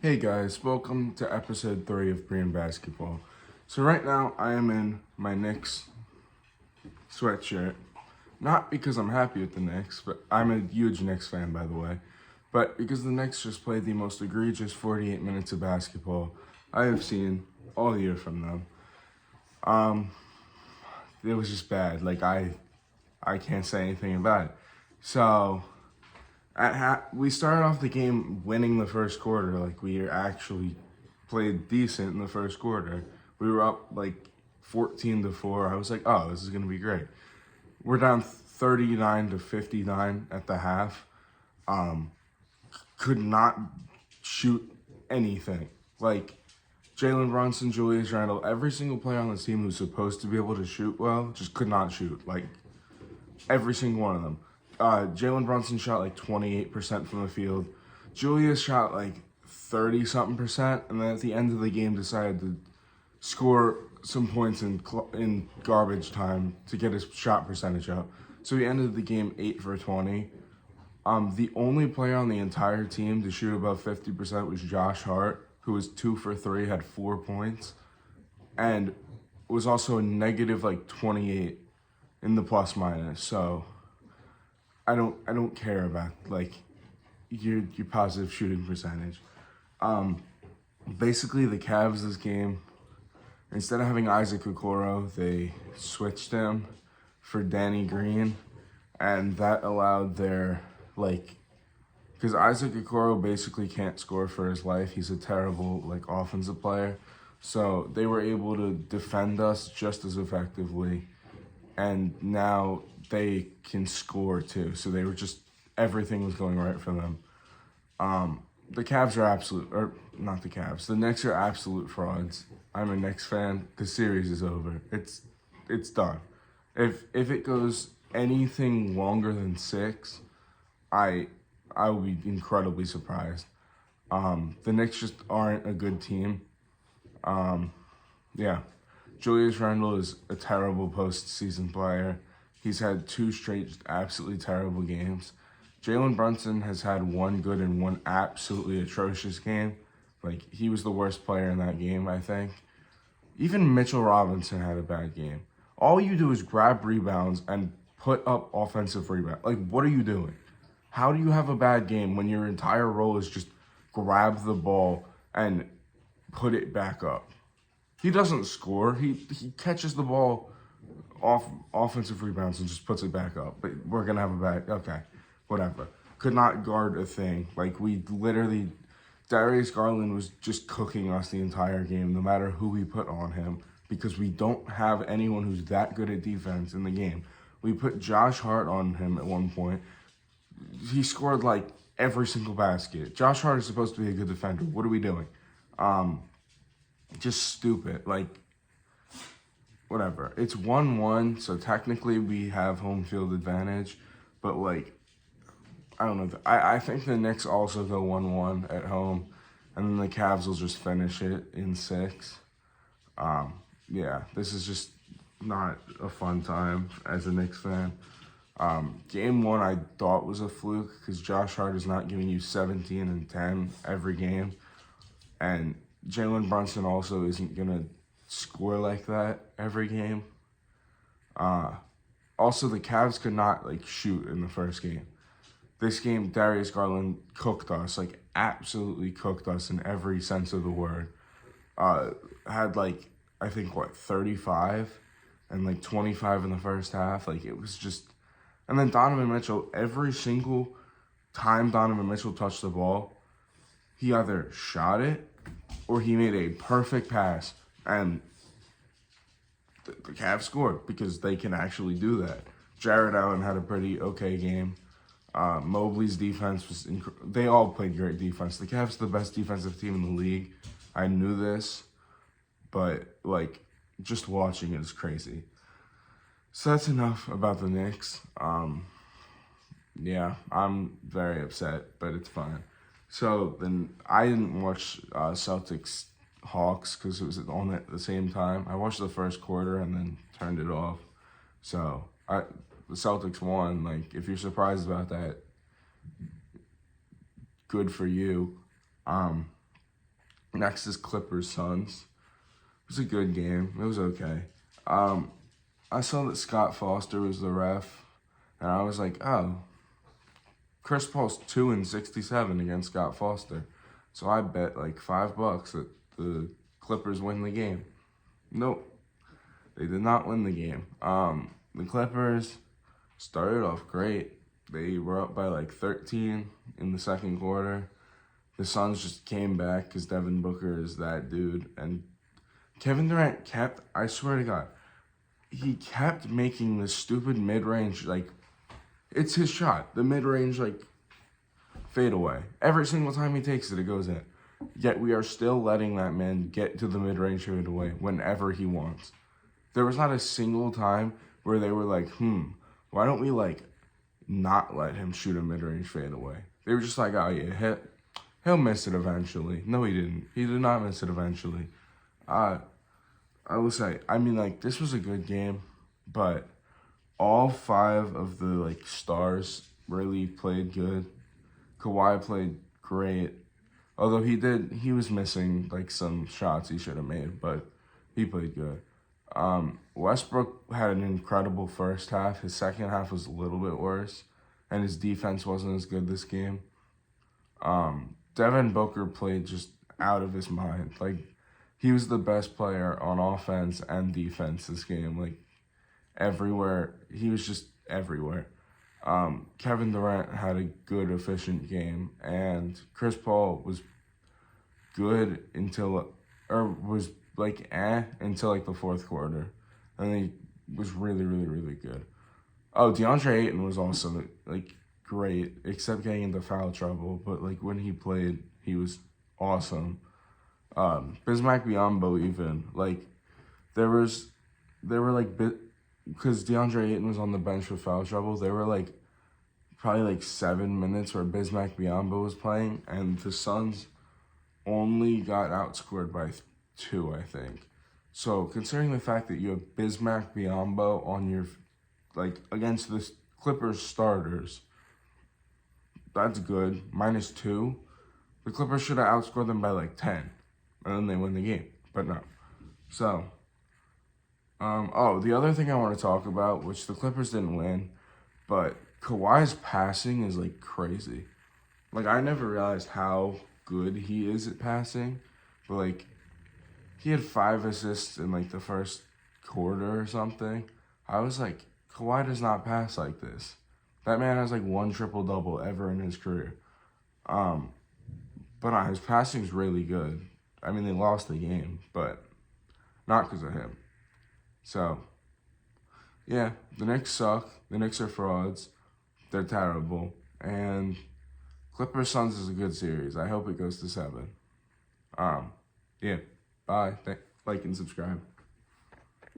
Hey guys, welcome to episode 3 of Korean Basketball. So right now I am in my Knicks sweatshirt. Not because I'm happy with the Knicks, but I'm a huge Knicks fan by the way, but because the Knicks just played the most egregious 48 minutes of basketball I have seen all year from them. It was just bad. I can't say anything about it. So we started off the game winning the first quarter. Like we actually played decent in the first quarter. We were up like 14-4. I was like, oh, this is gonna be great. We're down 39-59 at the half. Could not shoot anything. Like Jalen Brunson, Julius Randle, every single player on the team who's supposed to be able to shoot well just could not shoot. Like every single one of them. Jalen Brunson shot like 28% from the field. Julius shot like 30-something%, and then at the end of the game decided to score some points in garbage time to get his shot percentage up. So he ended the game 8 for 20. The only player on the entire team to shoot above 50% was Josh Hart, who was 2 for 3, had 4 points, and was also a negative like 28 in the plus minus. So I don't care about like your positive shooting percentage. Basically the Cavs this game, instead of having Isaac Okoro, they switched him for Danny Green, and that allowed their because Isaac Okoro basically can't score for his life. He's a terrible offensive player. So they were able to defend us just as effectively, and now they can score too. So they were everything was going right for them. The Cavs are not the Cavs. The Knicks are absolute frauds. I'm a Knicks fan. The series is over. It's done. If it goes anything longer than 6, I will be incredibly surprised. The Knicks just aren't a good team. Yeah. Julius Randle is a terrible postseason player. He's had 2 straight absolutely terrible games. Jalen Brunson has had 1 good and 1 absolutely atrocious game. He was the worst player in that game, I think. Even Mitchell Robinson had a bad game. All you do is grab rebounds and put up offensive rebounds. What are you doing? How do you have a bad game when your entire role is just grab the ball and put it back up? He doesn't score. He catches the ball off offensive rebounds and just puts it back up. But we're going to have a bad... Okay, whatever. Could not guard a thing. We literally... Darius Garland was just cooking us the entire game, no matter who we put on him, because we don't have anyone who's that good at defense in the game. We put Josh Hart on him at one point. He scored every single basket. Josh Hart is supposed to be a good defender. What are we doing? Just stupid. Whatever. It's 1-1, so technically we have home field advantage, but I don't know. I think the Knicks also go 1-1 at home, and then the Cavs will just finish it in 6. Yeah, this is just not a fun time as a Knicks fan. Game 1 I thought was a fluke because Josh Hart is not giving you 17 and 10 every game, and Jalen Brunson also isn't gonna score like that every game. Also, the Cavs could not shoot in the first game. This game, Darius Garland cooked us, absolutely cooked us in every sense of the word. Had I think 35 and 25 in the first half. It was just, and then Donovan Mitchell, every single time Donovan Mitchell touched the ball, he either shot it or he made a perfect pass, and the Cavs scored because they can actually do that. Jared Allen had a pretty okay game. Mobley's defense was they all played great defense. The Cavs are the best defensive team in the league. I knew this, but just watching it is crazy. So that's enough about the Knicks. Yeah, I'm very upset, but it's fine. So then I didn't watch Celtics Hawks because it was on at the same time. I watched the first quarter and then turned it off. So the Celtics won. If you're surprised about that, good for you. Next is Clippers Suns. It was a good game. It was okay. I saw that Scott Foster was the ref, and I was like, oh, Chris Paul's 2-67 against Scott Foster. So I bet like $5 that the Clippers win the game. Nope. They did not win the game. The Clippers started off great. They were up by like 13 in the second quarter. The Suns just came back because Devin Booker is that dude. And Kevin Durant kept, I swear to God, he kept making this stupid mid-range, like, it's his shot. The mid-range, like, fade away. Every single time he takes it, it goes in. Yet we are still letting that man get to the mid-range fade away whenever he wants. There was not a single time where they were like, why don't we, like, not let him shoot a mid-range fade away? They were just like, oh, yeah, he'll miss it eventually. No, he didn't. He did not miss it eventually. I will say, I mean, like, this was a good game, but all 5 of the, like, stars really played good. Kawhi played great. Although he was missing, like, some shots he should have made, but he played good. Westbrook had an incredible first half. His second half was a little bit worse, and his defense wasn't as good this game. Devin Booker played just out of his mind. Like, he was the best player on offense and defense this game. Like, everywhere. He was just everywhere. Kevin Durant had a good, efficient game, and Chris Paul was good until the fourth quarter. And he was really, really, really good. Oh, DeAndre Ayton was also, like, great, except getting into foul trouble. But, like, when he played, he was awesome. Bismack Biyombo even, like, because DeAndre Ayton was on the bench with foul trouble, there were, like, probably, like, 7 minutes where Bismack Biyombo was playing, and the Suns only got outscored by 2, I think. So, considering the fact that you have Bismack Biyombo on your, like, against the Clippers starters, that's good. -2. The Clippers should have outscored them by, like, 10. And then they win the game. But no. So, the other thing I want to talk about, which the Clippers didn't win, but Kawhi's passing is, like, crazy. Like, I never realized how good he is at passing. But, like, he had 5 assists in, like, the first quarter or something. I was like, Kawhi does not pass like this. That man has, like, 1 triple-double ever in his career. But his passing's really good. I mean, they lost the game, but not because of him. So, yeah, the Knicks suck. The Knicks are frauds. They're terrible. And Clippers Suns is a good series. I hope it goes to 7. Yeah, bye. Like and subscribe.